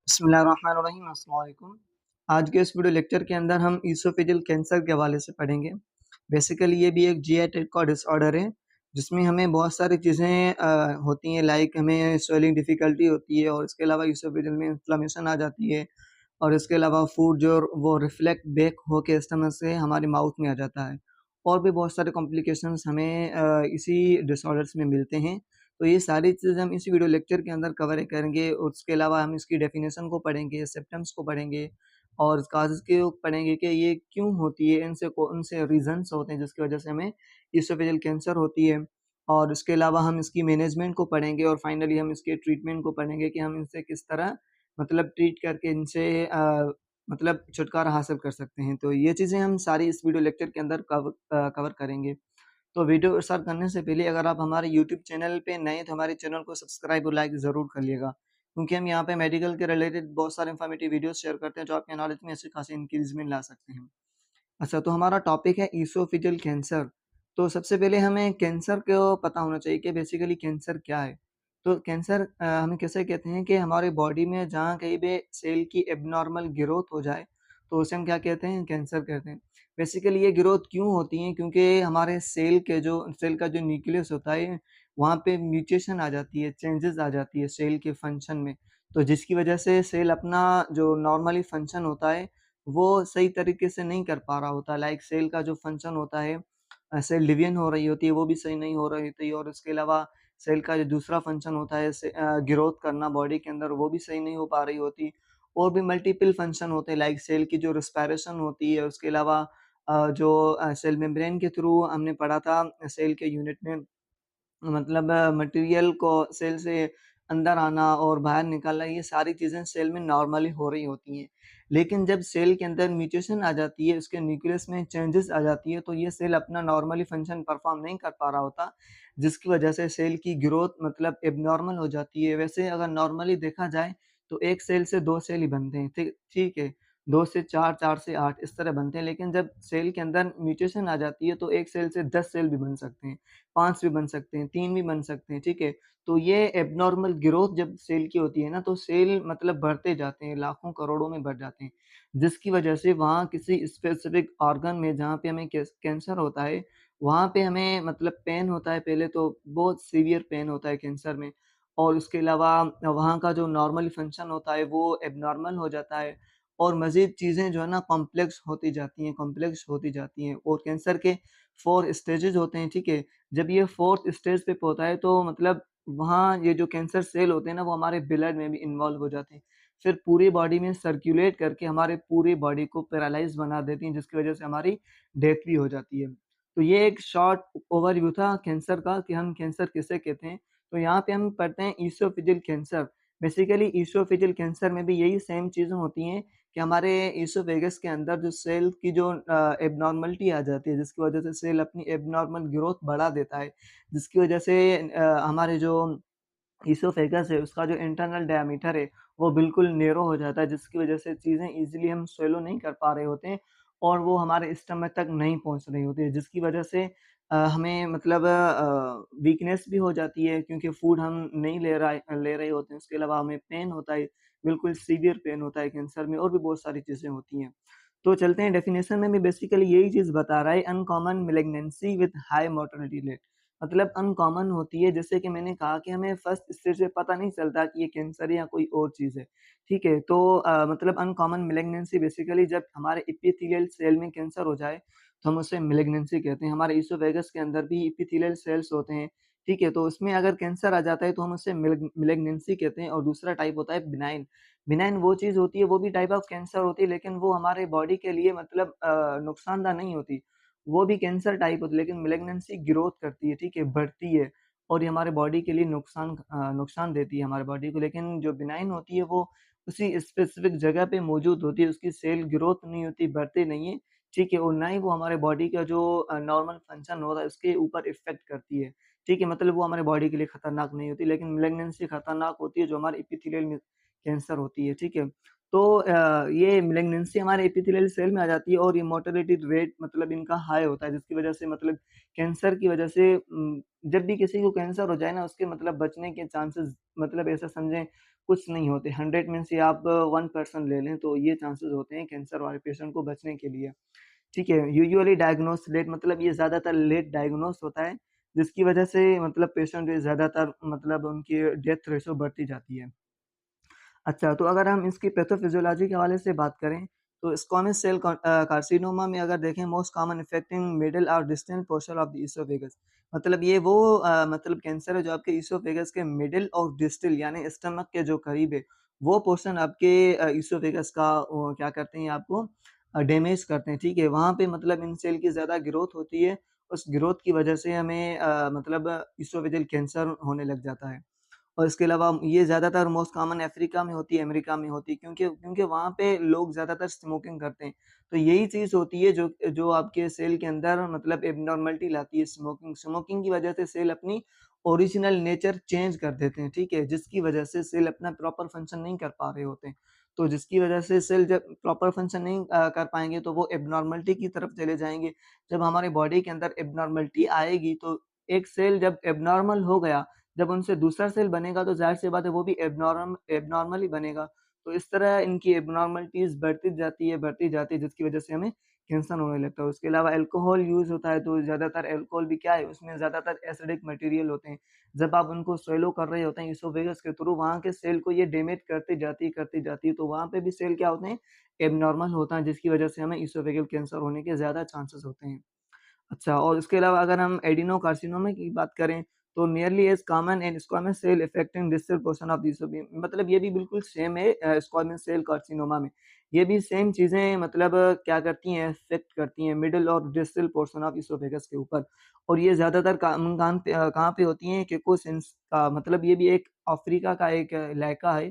बिस्मिल्लाहिर्रहमानिर्रहीम, अस्सलाम वालेकुम। आज के इस वीडियो लेक्चर के अंदर हम ईसोफेजियल कैंसर के हवाले से पढ़ेंगे। बेसिकली ये भी एक जीआई टाइप का डिसऑर्डर है, जिसमें हमें बहुत सारी चीज़ें होती हैं, लाइक हमें स्वेलिंग डिफ़िकल्टी होती है और इसके अलावा ईसोफेजियल में इन्फ्लेमेशन आ जाती है और इसके अलावा फूड जो वो रिफ्लेक्ट बैक होके स्टमक से हमारे माउथ में आ जाता है। और भी बहुत सारे कॉम्प्लिकेशंस हमें इसी डिसऑर्डर्स में मिलते हैं। तो ये सारी चीज़ें हम इस वीडियो लेक्चर के अंदर कवर करेंगे और उसके अलावा हम इसकी डेफिनेशन को पढ़ेंगे, सिम्पटम्स को पढ़ेंगे और काज़ेज़ को पढ़ेंगे कि ये क्यों होती है, इनसे रीज़न्स होते हैं जिसकी वजह से हमें इसोफेजियल कैंसर होती है। और उसके अलावा हम इसकी मैनेजमेंट को पढ़ेंगे और फाइनली हम इसके ट्रीटमेंट को पढ़ेंगे कि हम इनसे किस तरह मतलब ट्रीट करके इनसे मतलब छुटकारा हासिल कर सकते हैं। तो ये चीज़ें हम सारी इस वीडियो लेक्चर के अंदर कवर करेंगे। तो वीडियो स्टार्ट करने से पहले अगर आप हमारे यूट्यूब चैनल पे नए हैं तो हमारे चैनल को सब्सक्राइब और लाइक ज़रूर कर लिएगा, क्योंकि हम यहाँ पे मेडिकल के रिलेटेड बहुत सारे इन्फॉर्मेटिव वीडियोस शेयर करते हैं जो आपके नॉलेज में अच्छी खासी इंक्रीज़मेंट ला सकते हैं। अच्छा, तो हमारा टॉपिक है ईसोफेजियल कैंसर। तो सबसे पहले हमें कैंसर को पता होना चाहिए कि बेसिकली कैंसर क्या है? तो कैंसर हम कैसे कहते हैं कि हमारे बॉडी में जहाँ कहीं पे सेल की एब्नॉर्मल ग्रोथ हो जाए, तो उसे हम क्या कहते हैं? कैंसर कहते हैं। बेसिकली ये ग्रोथ क्यों होती है? क्योंकि हमारे सेल का जो न्यूक्लियस होता है, वहाँ पे म्यूटेशन आ जाती है, चेंजेज़ आ जाती है सेल के फंक्शन में। तो जिसकी वजह से सेल अपना जो नॉर्मली फंक्शन होता है वो सही तरीके से नहीं कर पा रहा होता। लाइक सेल का जो फंक्शन होता है, सेल डिवीज़न हो रही होती है, वो भी सही नहीं हो रही होती और उसके अलावा सेल का जो दूसरा फंक्शन होता है ग्रोथ करना बॉडी के अंदर, वो भी सही नहीं हो पा रही होती। और भी मल्टीपल फंक्शन होते हैं, लाइक सेल की जो रिस्पायरेशन होती है, उसके अलावा सेल मेम्ब्रेन के थ्रू हमने पढ़ा था सेल के यूनिट में, मतलब मटेरियल को सेल से अंदर आना और बाहर निकालना, ये सारी चीज़ें सेल में नॉर्मली हो रही होती हैं। लेकिन जब सेल के अंदर म्यूटेशन आ जाती है, उसके न्यूक्लियस में चेंजेस आ जाती है, तो ये सेल अपना नॉर्मली फंक्शन परफॉर्म नहीं कर पा रहा होता, जिसकी वजह से सेल की ग्रोथ मतलब एब्नॉर्मल हो जाती है। वैसे अगर नॉर्मली देखा जाए, तो 1 सेल से 2 सेल ही बनते हैं, ठीक है। 2 से 4, 4 से 8 इस तरह बनते हैं, लेकिन जब सेल के अंदर म्यूटेशन आ जाती है, तो 1 सेल से 10 सेल भी बन सकते हैं। 5 भी बन सकते हैं, 3 भी बन सकते हैं, ठीक है? तो ये एब्नॉर्मल ग्रोथ जब सेल की होती है ना, तो सेल मतलब बढ़ते जाते हैं, लाखों करोड़ों में बढ़ जाते हैं, जिसकी वजह से वहाँ किसी स्पेसिफिक ऑर्गन में जहाँ पे हमें कैंसर होता है, वहाँ पे हमें मतलब पेन होता है, पहले तो बहुत सीवियर पेन होता है कैंसर में और उसके अलावा वहाँ का जो नॉर्मल फंक्शन होता है, वो एब्नॉर्मल हो जाता है और मज़ीद चीज़ें जो है ना कॉम्प्लेक्स होती जाती हैं और कैंसर के 4 स्टेजेज़ होते हैं, ठीक है? जब ये 4th स्टेज पे पहुँचा है तो मतलब वहाँ ये जो कैंसर सेल होते हैं ना, वो हमारे ब्लड में भी इन्वॉल्व हो जाते हैं। फिर पूरी बॉडी में सर्कुलेट करके हमारे पूरी बॉडी को पैरालाइज़ बना देती हैं, जिसकी वजह से हमारी डेथ भी हो जाती है। तो ये एक शॉर्ट ओवरव्यू था कैंसर का कि हम कैंसर किसे कहते हैं। तो यहाँ पे हम पढ़ते हैं oesophageal cancer. Basically oesophageal cancer में भी यही सेम चीज़ें होती हैं कि हमारे ईसोफेगस के अंदर जो सेल की जो एब्नॉर्मैलिटी आ जाती है, जिसकी वजह से सेल अपनी एब्नॉर्मल ग्रोथ बढ़ा देता है, जिसकी वजह से हमारे जो ईसोफेगस है, उसका जो इंटरनल डायमीटर है, वो बिल्कुल नैरो हो जाता है, जिसकी वजह से चीज़ें ईज़िली हम स्वैलो नहीं कर पा रहे होते हैं और वो हमारे स्टमक तक नहीं पहुँच रही होती है, जिसकी वजह से हमें मतलब वीकनेस भी हो जाती है क्योंकि फूड हम नहीं ले रहे होते हैं। उसके अलावा हमें पेन होता है, बिल्कुल सीवियर पेन होता है कैंसर में और भी बहुत सारी चीज़ें होती हैं। तो चलते हैं डेफिनिशन में भी बेसिकली यही चीज़ बता रहा है, uncommon malignancy with high mortality rate. मतलब अनकॉमन होती है, जैसे कि मैंने कहा कि हमें फर्स्ट स्टेज पे पता नहीं चलता कि ये कैंसर है या कोई और चीज़ है, ठीक है? तो मतलब अनकॉमन मैलिग्नेंसी बेसिकली जब हमारे एपिथेलियल सेल में कैंसर हो जाए, तो हम उसे मैलिग्नेंसी कहते हैं। हमारे ईसोफेगस के अंदर भी एपिथेलियल सेल्स होते हैं, ठीक है? तो उसमें अगर कैंसर आ जाता है तो हम उसे मैलिग्नेंसी कहते हैं और दूसरा टाइप होता है बिनाइन। बिनाइन वो चीज़ होती है, वो भी टाइप ऑफ कैंसर होती है, लेकिन वो हमारे बॉडी के लिए मतलब नुकसानदायक नहीं होती। वो भी कैंसर टाइप होती है, लेकिन मैलिग्नेंसी ग्रोथ करती है, ठीक है? बढ़ती है और ये हमारे बॉडी के लिए नुकसान देती है हमारे बॉडी को। लेकिन जो बिनाइन होती है वो उसी स्पेसिफिक जगह पे मौजूद होती है, उसकी सेल ग्रोथ नहीं होती, बढ़ती नहीं है, ठीक है? और ना ही वो हमारे बॉडी का जो नॉर्मल फंक्शन हो रहा है उसके ऊपर इफ़ेक्ट करती है, ठीक है? मतलब वो हमारे बॉडी के लिए खतरनाक नहीं होती, लेकिन मैलिग्नेंसी खतरनाक होती है जो हमारे एपिथेलियल में कैंसर होती है, ठीक है? तो ये मैलिग्नेंसी हमारे एपिथेलियल सेल में आ जाती है और ये मोर्टेलिटी रेट मतलब इनका हाई होता है, जिसकी वजह से मतलब कैंसर की वजह से जब भी किसी को कैंसर हो जाए ना, उसके मतलब बचने के चांसेस मतलब ऐसा समझें कुछ नहीं होते। 100 में से आप 1% ले लें तो ये चांसेस होते हैं कैंसर वाले पेशेंट को बचने के लिए। ठीक है, यूजुअली डायग्नोस लेट मतलब ये ज़्यादातर लेट डायग्नोस होता है, जिसकी वजह से मतलब पेशेंट ज़्यादातर मतलब उनकी डेथ रेशो बढ़ती जाती है। अच्छा, तो अगर हम इसकी पैथोफिज़ियोलॉजी के हवाले से बात करें, तो स्क्वैमस सेल कार्सिनोमा में अगर देखें मोस्ट कॉमन अफेक्टिंग मिडल और distal portion of the oesophagus. मतलब ये वो मतलब कैंसर है जो आपके ईसोफेगस के मिडल और डिस्टल यानी स्टमक के जो करीब है, वो पोर्शन आपके ईसोफेगस का क्या करते हैं आपको डैमेज करते हैं, ठीक है? वहाँ पे मतलब इन सेल की ज़्यादा ग्रोथ होती है, उस ग्रोथ की वजह से हमें मतलब ईसोफेजियल कैंसर होने लग जाता है। और इसके अलावा ये ज़्यादातर मोस्ट कॉमन अफ्रीका में होती है, अमेरिका में होती है क्योंकि क्योंकि वहाँ पे लोग ज़्यादातर स्मोकिंग करते हैं। तो यही चीज़ होती है जो जो आपके सेल के अंदर मतलब एब्नॉर्मैलिटी लाती है स्मोकिंग। स्मोकिंग की वजह से सेल अपनी ओरिजिनल नेचर चेंज कर देते हैं, ठीक है? जिसकी वजह से सेल अपना प्रॉपर फंक्शन नहीं कर पा रहे होते हैं। तो जिसकी वजह से सेल जब प्रॉपर फंक्शन नहीं कर पाएँगे तो वो एब्नॉर्मैलिटी की तरफ चले जाएँगे। जब हमारे बॉडी के अंदर एब्नॉर्मैलिटी आएगी तो एक सेल जब एब्नॉर्मल हो गया जब उनसे दूसरा सेल बनेगा तो ज़ाहिर-सी बात है वो भी एब्नॉर्मल ही बनेगा। तो इस तरह इनकी एब्नॉर्मैलिटीज़ बढ़ती जाती है जिसकी वज़ह से हमें कैंसर होने लगता है। उसके अलावा अल्कोहल यूज़ होता है तो ज़्यादातर अल्कोहल भी क्या है उसमें ज़्यादातर एसिडिक मटेरियल होते हैं। जब आप उनको स्वैलो कर रहे होते हैं इसोफेगस के थ्रू वहाँ के सेल को ये डैमेज करती जाती है तो वहाँ पे भी सेल क्या होते हैं एब्नॉर्मल होता है जिसकी वज़ह से हमें इसोफेगल कैंसर होने के ज़्यादा चांसेस होते हैं। अच्छा और इसके अलावा अगर हम एडिनोकार्सिनोमा की बात करें, तो nearly as common in squamous cell affecting distal portion of the oesophagus मतलब ये भी बिल्कुल सेम है स्क्वामस सेल कार्सिनोमा में। ये भी सेम चीज़ें मतलब क्या करती हैं अफेक्ट करती हैं मिडल और डिस्टल पोर्शन ऑफ ईसोफेगस के ऊपर और ये ज़्यादातर कहाँ पे होती हैं केकोसेंस का मतलब ये भी एक अफ्रीका का एक इलाका है,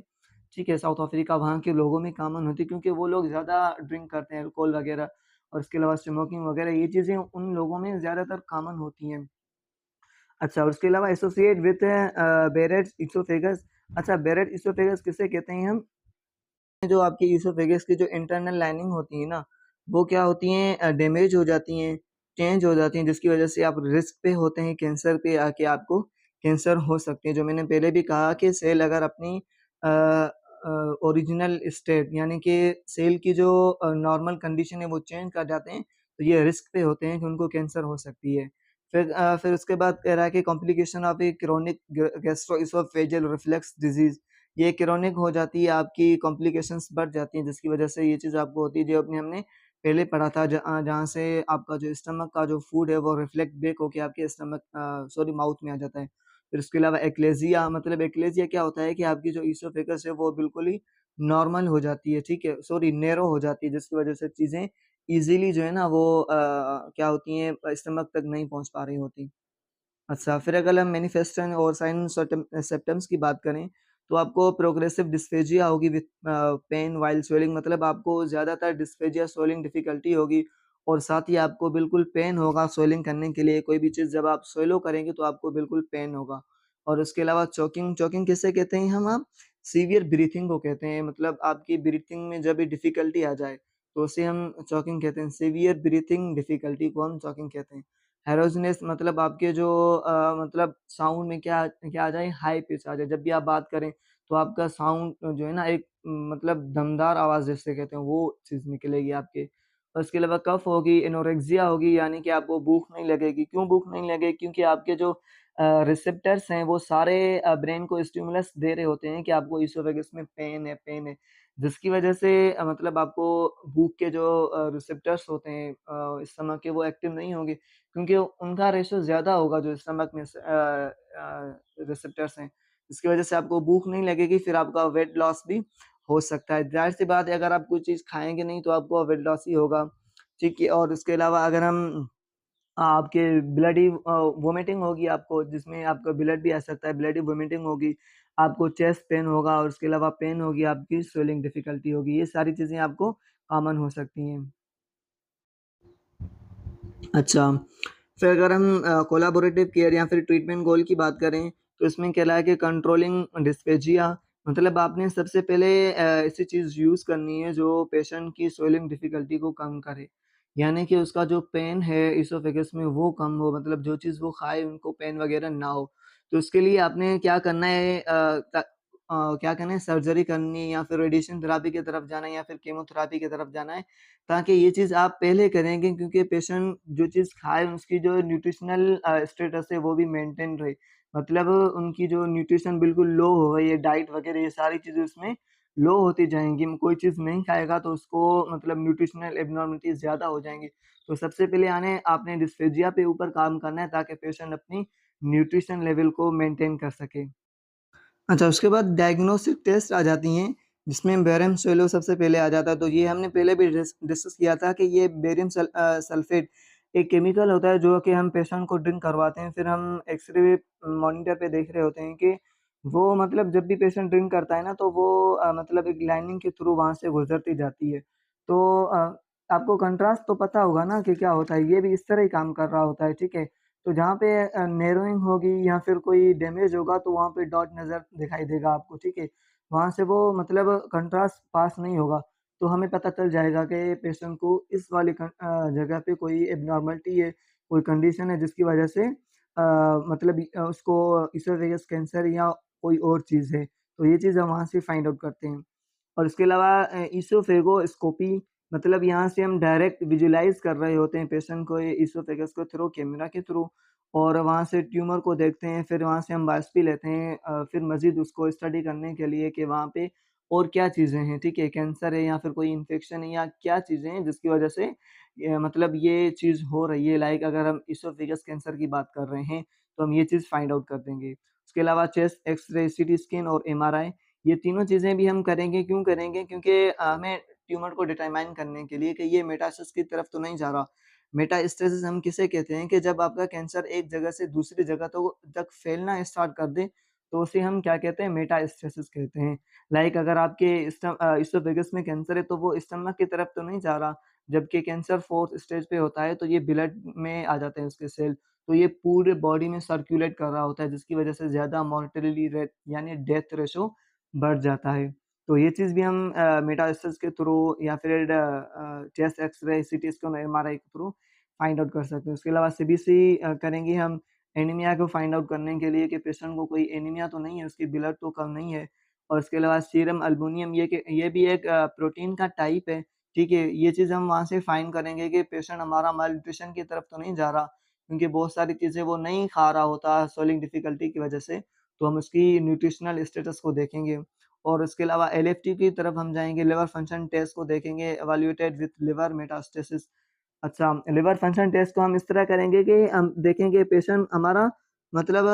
ठीक है? साउथ अफ्रीका वहाँ के लोगों में कॉमन होती है क्योंकि वो लोग ज़्यादा ड्रिंक करते हैं अल्कोहल वगैरह और इसके अलावा स्मोकिंग वगैरह ये चीज़ें उन लोगों में ज़्यादातर कॉमन होती हैं। अच्छा और उसके अलावा एसोसिएट विथ बेरेट्स इसोफेगस अच्छा बेरेट इसोफेगस किसे कहते हैं हम? जो आपकी इसोफेगस की जो इंटरनल लाइनिंग होती है ना, वो क्या होती हैं डैमेज हो जाती हैं, चेंज हो जाती हैं जिसकी वज़ह से आप रिस्क पे होते हैं कैंसर पे आके आपको कैंसर हो सकते हैं। जो मैंने पहले भी कहा कि सेल अगर अपनी ओरिजिनल स्टेट यानी कि सेल की जो नॉर्मल कंडीशन है वो चेंज कर जाते हैं, तो ये रिस्क पे होते हैं कि उनको कैंसर हो सकती है। फिर उसके बाद कह रहा है कि complication of A chronic gastro-oesophageal reflux disease ये क्रोनिक हो जाती है, आपकी कॉम्प्लिकेशंस बढ़ जाती हैं, जिसकी वजह से ये चीज़ आपको होती है, जो अपने हमने पहले पढ़ा था जहाँ से आपका जो स्टमक का जो फूड है, वो रिफ्लेक्ट बैक होके आपके स्टमक सॉरी माउथ में आ जाता है। फिर उसके अलावा एक्लेज़िया मतलब एक्लेज़िया क्या होता है कि आपकी जो ईसोफेगस है, वो बिल्कुल ही नॉर्मल हो जाती है, ठीक है? सॉरी नैरो हो जाती है, जिसकी वजह से चीज़ें ईज़िली जो है ना, वो क्या होती हैं स्टमक तक नहीं पहुँच पा रही होती। अच्छा, फिर अगर हम मैनिफेस्टेशन और साइन सिम्पटम्स की बात करें, तो आपको प्रोग्रेसिव डिस्फेजिया होगी विथ पेन व्हाइल स्वेलिंग मतलब आपको ज़्यादातर डिस्फेजिया स्वेलिंग डिफ़िकल्टी होगी और साथ ही आपको बिल्कुल पेन होगा स्वेलिंग करने के लिए, कोई भी चीज़ जब आप स्वेलो करेंगे तो आपको बिल्कुल पेन होगा। और उसके अलावा चोकिंग चोकिंग किसे कहते हैं हम आप? सीवियर ब्रीथिंग को कहते हैं मतलब आपकी ब्रीथिंग में जब भी डिफ़िकल्टी आ जाए, तो उसे हम चोकिंग कहते हैं। सीवियर ब्रीथिंग डिफ़िकल्टी को हम चोकिंग कहते हैं। हेरोज़िनस मतलब आपके जो मतलब साउंड में क्या क्या आ जाए हाई पिच आ जाए। जब भी आप बात करें तो आपका साउंड जो है ना एक मतलब दमदार आवाज़ जिसे कहते हैं वो चीज़ निकलेगी आपके। और इसके अलावा कफ होगी, एनोरेक्सिया होगी यानी कि आपको भूख नहीं लगेगी। क्यों भूख नहीं लगेगी? क्योंकि आपके जो रिसेप्टर्स हैं वो सारे ब्रेन को स्टिमुलस दे रहे होते हैं कि आपको इसोफेगस में पेन है। जिसकी वजह से मतलब आपको भूख के जो रिसेप्टर्स होते हैं स्टमक के वो एक्टिव नहीं होंगे। क्योंकि उनका रेशियो ज़्यादा होगा जो स्टमक में रिसेप्टर्स हैं, जिसकी वजह से आपको भूख नहीं लगेगी, फिर आपका वेट लॉस भी हो सकता है। ज़ाहिर-सी बात है अगर आप कोई चीज़ खाएँगे नहीं तो आपको वेट लॉस ही होगा, ठीक है? और उसके अलावा अगर हम आपके ब्लडी वोमिटिंग होगी आपको जिसमें आपका ब्लड भी आ सकता है, ब्लडी वोमिटिंग होगी, आपको चेस्ट पेन होगा और उसके अलावा पेन होगी, आपकी स्वेलिंग डिफ़िकल्टी होगी, ये सारी चीज़ें आपको कॉमन हो सकती हैं। अच्छा, फिर अगर हम कोलैबोरेटिव केयर या फिर ट्रीटमेंट गोल की बात करें, तो इसमें क्या है कि कंट्रोलिंग डिस्पेजिया मतलब आपने सबसे पहले ऐसी चीज़ यूज़ करनी है जो पेशेंट की स्वेलिंग डिफ़िकल्टी को कम करे। यानी कि उसका जो पेन है इसोफेगस में वो कम हो मतलब जो चीज़ वो खाए उनको पेन वग़ैरह ना हो। तो उसके लिए आपने क्या करना है क्या कहना है सर्जरी करनी है या फिर रेडिएशन थेरेपी की तरफ जाना है या फिर कीमोथेरेपी की तरफ जाना है, ताकि ये चीज़ आप पहले करेंगे क्योंकि पेशेंट जो चीज़ खाए उसकी जो न्यूट्रिशनल स्टेटस है वो भी मेंटेन रहे। मतलब उनकी जो न्यूट्रिशन बिल्कुल लो हो गई है, डाइट वगैरह ये सारी चीज़ें उसमें लो होती जाएँगी। कोई चीज़ नहीं खाएगा तो उसको मतलब न्यूट्रिशनल एब्नॉर्मलिटीज़ ज़्यादा हो जाएँगी। तो सबसे पहले आने आपने डिस्फेजिया पे ऊपर काम करना है ताकि पेशेंट अपनी न्यूट्रिशन लेवल को मेंटेन कर सके। अच्छा, उसके बाद डायग्नोस्टिक टेस्ट आ जाती हैं, जिसमें बेरियम सोलो सबसे पहले आ जाता है, तो ये हमने पहले भी डिस्कस किया था कि ये बेरियम सल्फेट एक केमिकल होता है जो कि हम पेशेंट को ड्रिंक करवाते हैं, फिर हम एक्स-रे मॉनिटर पे देख रहे होते हैं कि वो मतलब जब भी पेशेंट ड्रिंक करता है ना, तो वो मतलब एक लाइनिंग के थ्रू वहाँ से गुज़रती जाती है। तो आपको कंट्रास्ट तो पता होगा ना कि क्या होता है, ये भी इस तरह ही काम कर रहा होता है, ठीक है? तो जहाँ पे नैरोइंग होगी या फिर कोई डैमेज होगा तो वहाँ पे डॉट नज़र दिखाई देगा आपको, ठीक है? वहाँ से वो मतलब कंट्रास्ट पास नहीं होगा, तो हमें पता चल जाएगा कि पेशेंट को इस वाली जगह पे कोई एब्नॉर्मलिटी है, कोई कंडीशन है जिसकी वजह से मतलब उसको इसोफेगस कैंसर या कोई और चीज़ है। तो ये चीज़ हम वहाँ से फाइंड आउट करते हैं। और उसके अलावा इसोफेगोस्कोपी मतलब यहाँ से हम डायरेक्ट विजुअलाइज़ कर रहे होते हैं पेशेंट को ये इसोफेगस के थ्रू, कैमरा के थ्रू और वहाँ से ट्यूमर को देखते हैं, फिर वहाँ से हम बायोप्सी लेते हैं फिर मज़ीद उसको स्टडी करने के लिए कि वहाँ पे और क्या चीज़ें हैं, ठीक है? कैंसर है या फिर कोई इन्फेक्शन है या क्या चीज़ें हैं जिसकी वजह से मतलब ये चीज़ हो रही है। लाइक अगर हम इसोफेगस कैंसर की बात कर रहे हैं, तो हम ये चीज़ फाइंड आउट कर देंगे। उसके अलावा चेस्ट एक्स-रे, सीटी स्कैन और एमआरआई ये तीनों चीज़ें भी हम करेंगे, क्यों करेंगे? क्योंकि हमें ट्यूमर को डिटरमाइन करने के लिए कि ये मेटास्टेसिस की तरफ तो नहीं जा रहा। मेटास्टेसिस हम किसे कहते हैं कि जब आपका कैंसर एक जगह से दूसरी जगह तो तक फैलना स्टार्ट कर दे, तो उसे हम क्या कहते हैं? मेटास्टेसिस कहते हैं। लाइक अगर आपके इसोफेगस में कैंसर है, तो वो स्टमक की तरफ तो नहीं जा रहा, जबकि कैंसर 4th स्टेज पे होता है, तो ये ब्लड में आ जाते हैं उसके सेल, तो ये पूरे बॉडी में सर्कुलेट कर रहा होता है, जिसकी वजह से ज़्यादा मोर्टेलिटी रेट यानी डेथ रेशो बढ़ जाता है। तो ये चीज़ भी हम मेटास्टेसिस के थ्रू या फिर chest x-ray, CT scan, MRI के थ्रू फाइंड आउट कर सकते हैं। उसके अलावा सीबीसी करेंगे हम एनीमिया को फाइंड आउट करने के लिए कि पेशेंट को कोई एनीमिया तो नहीं है, उसकी ब्लड तो कम नहीं है। और उसके अलावा सीरम एल्बुमिन ये भी एक प्रोटीन का टाइप है, ठीक है? ये चीज़ हम वहाँ से फाइंड करेंगे कि पेशेंट हमारा malnutrition की तरफ तो नहीं जा रहा, क्योंकि बहुत सारी चीज़ें वो नहीं खा रहा होता स्वेलिंग डिफ़िकल्टी की वजह से, तो हम उसकी न्यूट्रिशनल स्टेटस को देखेंगे। और उसके अलावा एलएफटी की तरफ हम जाएँगे, लिवर फंक्शन टेस्ट को देखेंगे, इवैल्यूएटेड विथ लिवर मेटास्टेसिस। अच्छा, लिवर फंक्शन टेस्ट को हम इस तरह करेंगे कि हम देखेंगे पेशेंट हमारा मतलब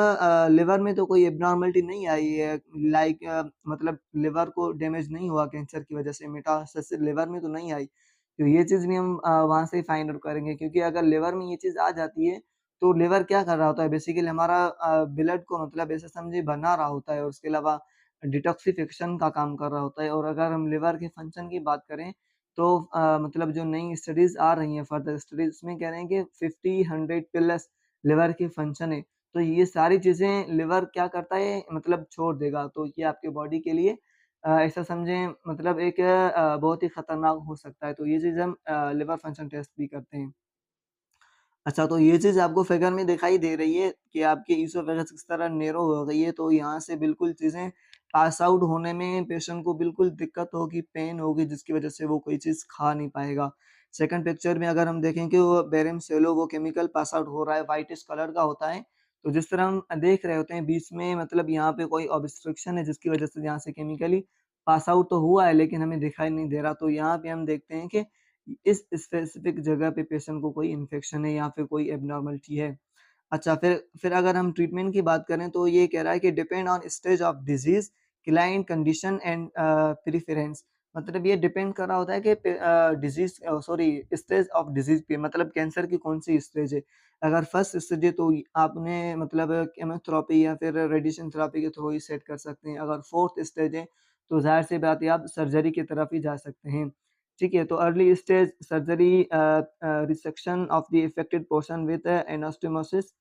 लिवर में तो कोई एब्नॉर्मलिटी नहीं आई है, लाइक मतलब लिवर को डैमेज नहीं हुआ कैंसर की वजह से, मेटास्टेसिस लिवर में तो नहीं आई। तो ये चीज़ भी हम वहाँ से फाइंड आउट करेंगे, क्योंकि अगर लिवर में ये चीज़ आ जाती है, तो लिवर क्या कर रहा होता है बेसिकली हमारा ब्लड को मतलब ऐसे समझिए बना रहा होता है और उसके अलावा डिटॉक्सिफिकेशन का काम कर रहा होता है। और अगर हम लिवर के फंक्शन की बात करें, तो मतलब जो नई स्टडीज़ आ रही हैं फर्दर स्टडीज़ उसमें कह रहे हैं कि 50, 100 प्लस लिवर के फंक्शन है। तो ये सारी चीज़ें लिवर क्या करता है मतलब छोड़ देगा, तो ये आपके बॉडी के लिए ऐसा समझें मतलब एक बहुत ही खतरनाक हो सकता है। तो ये चीज़ हम लिवर फंक्शन टेस्ट भी करते हैं। अच्छा, तो ये चीज़ आपको फिगर में दिखाई दे रही है कि आपकी इसोफेगस किस तरह नैरो हो गई है, तो यहाँ से बिल्कुल चीज़ें पास आउट होने में पेशेंट को बिल्कुल दिक्कत होगी, पेन होगी, जिसकी वजह से वो कोई चीज़ खा नहीं पाएगा। सेकंड पिक्चर में अगर हम देखें कि वो बेरियम येलो वो केमिकल पास आउट हो रहा है, व्हाइटिश कलर का होता है। तो जिस तरह हम देख रहे होते हैं बीच में मतलब यहाँ पे कोई ऑब्स्ट्रक्शन है जिसकी वजह से यहाँ से केमिकली पास आउट तो हुआ है, लेकिन हमें दिखाई नहीं दे रहा। तो यहाँ पे हम देखते हैं कि इस स्पेसिफिक जगह पे पेशेंट को कोई इन्फेक्शन है या फिर कोई एब्नॉर्मलिटी है। अच्छा, फिर अगर हम ट्रीटमेंट की बात करें तो ये कह रहा है कि depend on stage of disease, client condition and preference. मतलब ये डिपेंड कर रहा होता है कि disease sorry stage of disease पे मतलब कैंसर की कौन-सी स्टेज है। अगर फर्स्ट स्टेज है तो आपने मतलब कीमोथेरेपी या फिर रेडिएशन थेरेपी के थ्रू ही सेट कर सकते हैं। अगर फोर्थ स्टेज है तो ज़ाहिर-सी बात है आप सर्जरी की तरफ ही जा सकते हैं। ठीक है, तो early stage surgery resection of the affected portion with anastomosis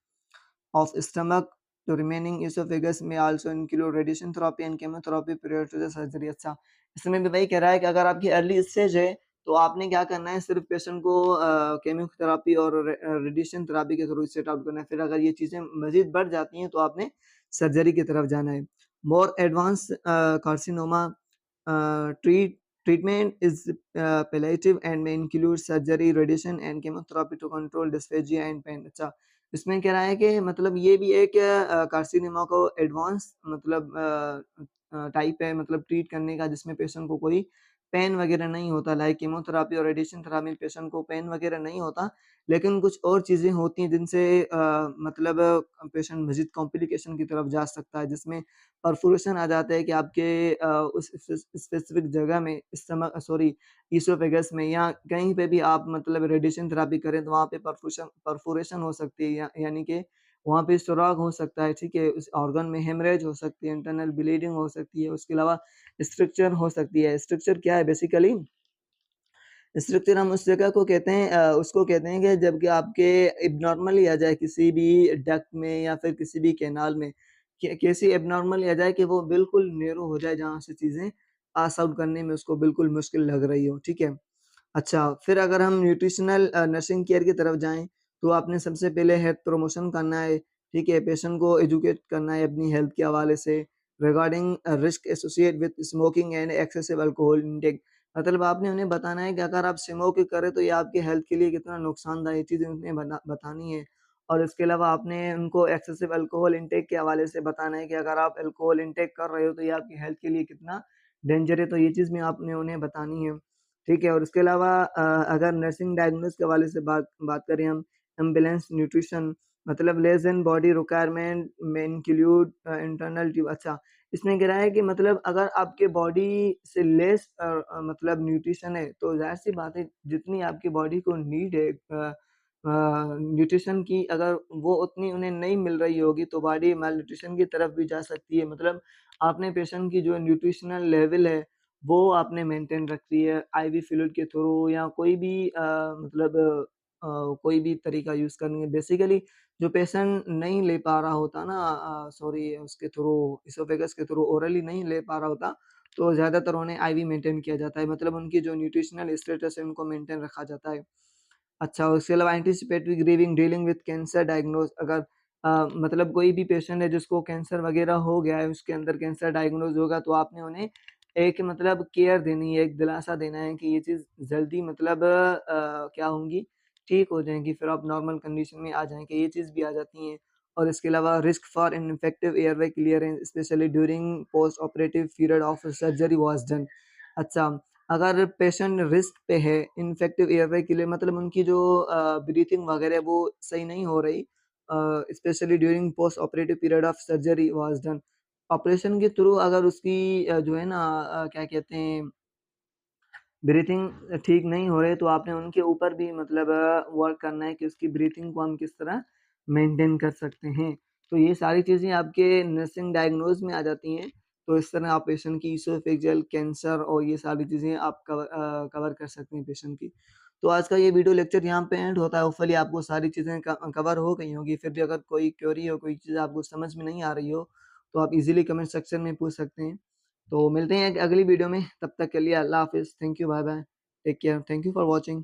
of stomach to remaining esophagus may also include radiation therapy and chemotherapy prior to the surgery। अच्छा, इसमें भी वही कह रहा है कि अगर आपकी अर्ली स्टेज है, तो आपने क्या करना है सिर्फ़ पेशेंट को केमोथेरेपी और रेडिएशन थेरेपी के थ्रू सेट आउट करना है। फिर अगर ये चीज़ें मज़ीद बढ़ जाती हैं, तो आपने सर्जरी की तरफ जाना है। more advanced carcinoma treatment is palliative and may include surgery, radiation and chemotherapy to control dysphagia and pain. अच्छा, इसमें कह रहा है कि मतलब ये भी एक कार्सिनोमा को एडवांस मतलब टाइप है मतलब ट्रीट करने का, जिसमें पेशेंट को कोई पेन वगैरह नहीं होता, लाइक कीमोथेरेपी और रेडिएशन थेरेपी में पेशेंट को पेन वगैरह नहीं होता, लेकिन कुछ और चीज़ें होती हैं जिनसे मतलब पेशेंट मज़ीद कॉम्प्लिकेशन की तरफ जा सकता है, जिसमें परफोरेशन आ जाता है कि आपके उस स्पेसिफिक जगह में इसोफेगस में या कहीं पे भी आप मतलब रेडिएशन थेरेपी करें तो वहाँ पे परफोरेशन हो सकती है, यानी कि वहाँ पे सुराख हो सकता है, ठीक है? उस ऑर्गन में हेमरेज हो सकती है, इंटरनल ब्लीडिंग हो सकती है, उसके अलावा स्ट्रक्चर हो सकती है। स्ट्रक्चर क्या है बेसिकली? स्ट्रक्चर हम उस जगह को कहते हैं उसको कहते हैं कि जब कि आपके एब्नॉर्मली आ जाए किसी भी डक्ट में या फिर किसी भी कैनाल में, कैसी एब्नॉर्मली आ जाए कि वो बिल्कुल नैरो हो जाए, जहाँ से चीज़ें पास आउट करने में उसको बिल्कुल मुश्किल लग रही हो, ठीक है? अच्छा, फिर अगर हम न्यूट्रिशनल नर्सिंग केयर की तरफ जाएँ, तो आपने सबसे पहले हेल्थ प्रमोशन करना है, ठीक है? पेशेंट को एजुकेट करना है अपनी हेल्थ के हवाले से regarding risk associate with smoking and excessive alcohol intake. मतलब आपने उन्हें बताना है कि अगर आप स्मोक करें तो ये आपके हेल्थ के लिए कितना नुकसानदायक चीज़ें उन्हें बतानी है। और इसके अलावा आपने उनको एक्सेसिव अल्कोहल इंटेक के हवाले से बताना है कि अगर आप अल्कोहल इंटेक कर रहे हो तो ये आपकी हेल्थ के लिए कितना डेंजर है, तो ये चीज़ भी आपने उन्हें बतानी है। ठीक है, और इसके अलावा अगर नर्सिंग डायग्नोस के हवाले से बात बात करें हम, इम्बैलेंस न्यूट्रिशन मतलब लेस देन बॉडी रिक्वायरमेंट में इंक्लूड इंटरनल ट्यूब। अच्छा, इसमें कह रहा है कि मतलब अगर आपके बॉडी से लेस मतलब न्यूट्रिशन है, तो ज़ाहिर-सी बात है जितनी आपकी बॉडी को नीड है न्यूट्रिशन की, अगर वो उतनी उन्हें नहीं मिल रही होगी, तो बॉडी मालन्यूट्रिशन की तरफ भी जा सकती है। मतलब आपने पेशेंट की जो न्यूट्रिशनल लेवल है वो आपने मेंटेन रखी है आईवी फ्लूइड के थ्रू या कोई भी मतलब कोई भी तरीका यूज़ करनी है। बेसिकली जो पेशेंट नहीं ले पा रहा होता ना उसके थ्रू एसोफेगस के थ्रू ओरली नहीं ले पा रहा होता, तो ज़्यादातर उन्हें आईवी मेंटेन किया जाता है। मतलब उनकी जो न्यूट्रिशनल स्टेटस है उनको मेंटेन रखा जाता है। अच्छा, उसके अलावा anticipatory grieving dealing with cancer diagnose अगर मतलब कोई भी पेशेंट है जिसको कैंसर वगैरह हो गया है, उसके अंदर कैंसर डायग्नोज होगा, तो आपने उन्हें एक मतलब केयर देनी है, एक दिलासा देना है कि ये चीज़ जल्दी मतलब क्या होंगी, ठीक हो जाएँगी, फिर आप नॉर्मल कंडीशन में आ जाएँगे, ये चीज़ भी आ जाती है। और इसके अलावा risk for ineffective airway clearance specially during post operative period of surgery was done. अच्छा, अगर पेशेंट रिस्क पे है इन्फेक्टिव एयरवे के लिए, मतलब उनकी जो ब्रीथिंग वगैरह है वो सही नहीं हो रही specially during post operative period of surgery was done. Operation के थ्रू अगर उसकी जो है ना क्या कहते हैं ब्रीथिंग ठीक नहीं हो रही, तो आपने उनके ऊपर भी मतलब वर्क करना है कि उसकी ब्रीथिंग को हम किस तरह मेंटेन कर सकते हैं। तो ये सारी चीज़ें आपके नर्सिंग डायग्नोज में आ जाती हैं। तो इस तरह आप पेशेंट की इसोफेजियल कैंसर और ये सारी चीज़ें आप कवर कर सकते हैं पेशेंट की। तो आज का ये वीडियो लेक्चर यहाँ पे एंड होता है। होपफुली आपको सारी चीज़ें कवर हो गई होंगी। फिर भी अगर कोई क्वेरी हो, कोई चीज़ आपको समझ में नहीं आ रही हो, तो आप इज़िली कमेंट सेक्शन में पूछ सकते हैं। तो मिलते हैं एक अगली वीडियो में, तब तक के लिए अल्लाह हाफ़िज़, thank you, bye bye, take care, thank you for watching.